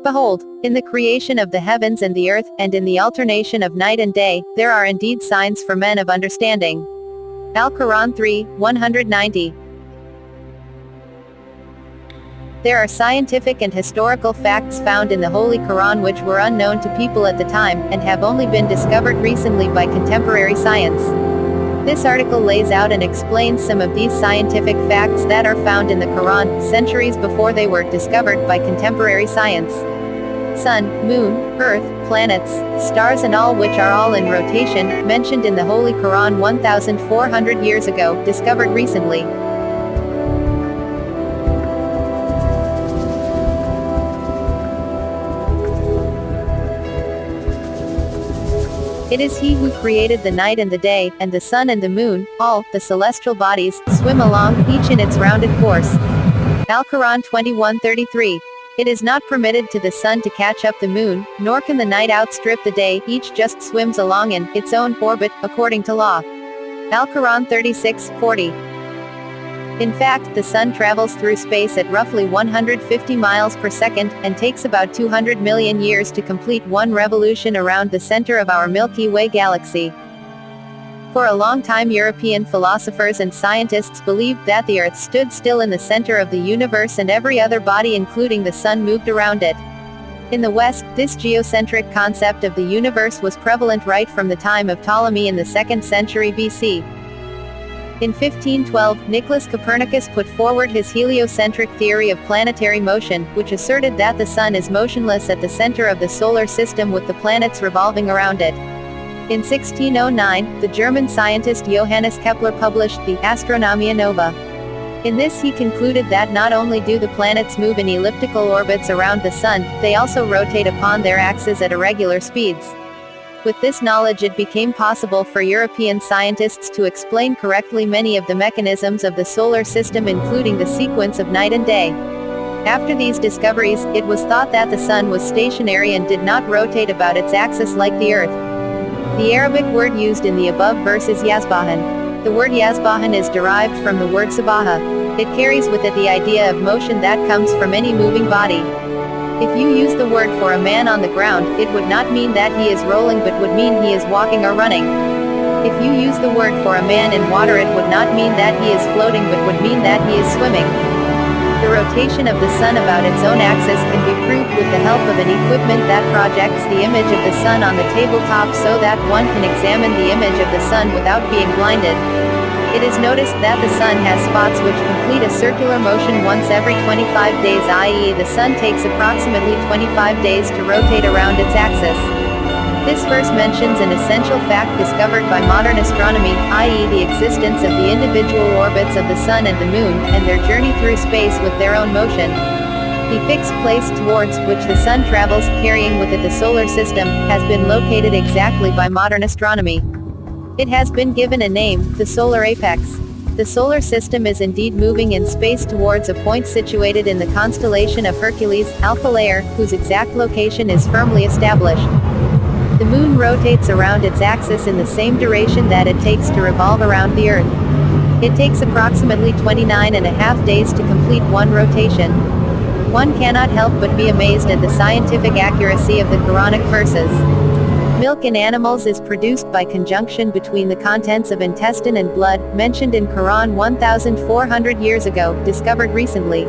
Behold, in the creation of the heavens and the earth, and in the alternation of night and day, there are indeed signs for men of understanding. Al-Qur'an 3:190. There are scientific and historical facts found in the Holy Qur'an which were unknown to people at the time, and have only been discovered recently by contemporary science. This article lays out and explains some of these scientific facts that are found in the Qur'an, centuries before they were discovered by contemporary science. Sun, moon, earth, planets, stars and all which are all in rotation, mentioned in the Holy Qur'an 1,400 years ago, discovered recently. It is He who created the night and the day, and the sun and the moon, all, the celestial bodies, swim along, each in its rounded course. Al-Qur'an 21:33. It is not permitted to the sun to catch up the moon, nor can the night outstrip the day, each just swims along in its own orbit, according to law. Al-Qur'an 36:40. In fact, the sun travels through space at roughly 150 miles per second, and takes about 200 million years to complete one revolution around the center of our Milky Way galaxy. For a long time European philosophers and scientists believed that the Earth stood still in the center of the universe and every other body including the sun moved around it. In the West, this geocentric concept of the universe was prevalent right from the time of Ptolemy in the 2nd century BC. In 1512, Nicholas Copernicus put forward his heliocentric theory of planetary motion, which asserted that the sun is motionless at the center of the solar system with the planets revolving around it. In 1609, the German scientist Johannes Kepler published the Astronomia Nova. In this he concluded that not only do the planets move in elliptical orbits around the sun, they also rotate upon their axes at irregular speeds. With this knowledge it became possible for European scientists to explain correctly many of the mechanisms of the solar system including the sequence of night and day. After these discoveries, it was thought that the sun was stationary and did not rotate about its axis like the earth. The Arabic word used in the above verse is yasbahan. The word yasbahan is derived from the word sabaha. It carries with it the idea of motion that comes from any moving body. If you use the word for a man on the ground, it would not mean that he is rolling but would mean he is walking or running. If you use the word for a man in water it would not mean that he is floating but would mean that he is swimming. The rotation of the sun about its own axis can be proved with the help of an equipment that projects the image of the sun on the tabletop so that one can examine the image of the sun without being blinded. It is noticed that the sun has spots which complete a circular motion once every 25 days, i.e. the sun takes approximately 25 days to rotate around its axis. This verse mentions an essential fact discovered by modern astronomy, i.e. the existence of the individual orbits of the sun and the moon, and their journey through space with their own motion. The fixed place towards which the sun travels, carrying with it the solar system, has been located exactly by modern astronomy. It has been given a name, the solar apex. The solar system is indeed moving in space towards a point situated in the constellation of Hercules, Alpha Layer, whose exact location is firmly established. The moon rotates around its axis in the same duration that it takes to revolve around the Earth. It takes approximately 29.5 days to complete one rotation. One cannot help but be amazed at the scientific accuracy of the Quranic verses. Milk in animals is produced by conjunction between the contents of intestine and blood, mentioned in Qur'an 1,400 years ago, discovered recently.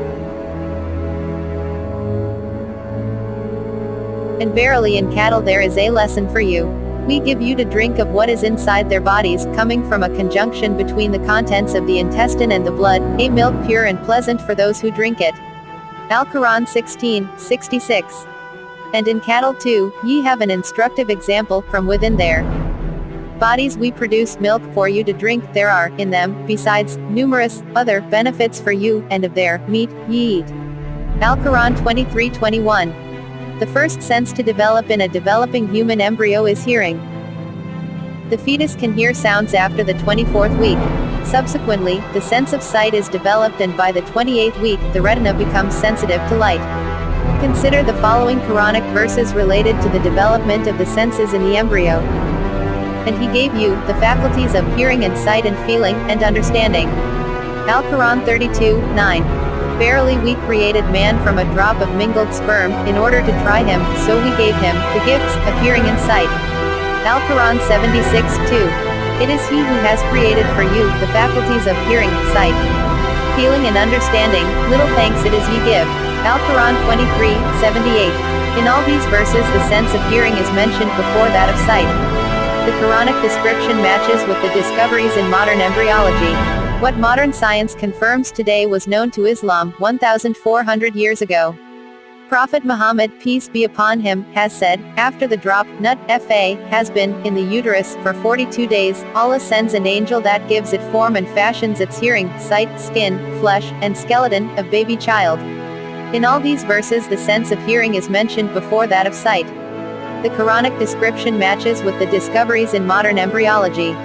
And verily in cattle there is a lesson for you. We give you to drink of what is inside their bodies, coming from a conjunction between the contents of the intestine and the blood, a milk pure and pleasant for those who drink it. Al-Qur'an 16:66. And in cattle too, ye have an instructive example, from within their bodies we produce milk for you to drink, there are, in them, besides, numerous, other, benefits for you, and of their meat, ye eat. Al-Qur'an 23:21. The first sense to develop in a developing human embryo is hearing. The fetus can hear sounds after the 24th week. Subsequently, the sense of sight is developed and by the 28th week, the retina becomes sensitive to light. Consider the following Quranic verses related to the development of the senses in the embryo. And he gave you the faculties of hearing and sight and feeling, and understanding. Al-Qur'an 32:9. Verily we created man from a drop of mingled sperm, in order to try him, so we gave him the gifts of hearing and sight. Al-Qur'aan 76:2. It is He who has created for you the faculties of hearing, sight, feeling and understanding. Little thanks it is ye give. Al-Qur'aan 23:78. In all these verses the sense of hearing is mentioned before that of sight. The Quranic description matches with the discoveries in modern embryology. What modern science confirms today was known to Islam 1,400 years ago. Prophet Muhammad, peace be upon him, has said, after the drop, nut, fa, has been, in the uterus, for 42 days, Allah sends an angel that gives it form and fashions its hearing, sight, skin, flesh, and skeleton, of baby child. In all these verses the sense of hearing is mentioned before that of sight. The Quranic description matches with the discoveries in modern embryology.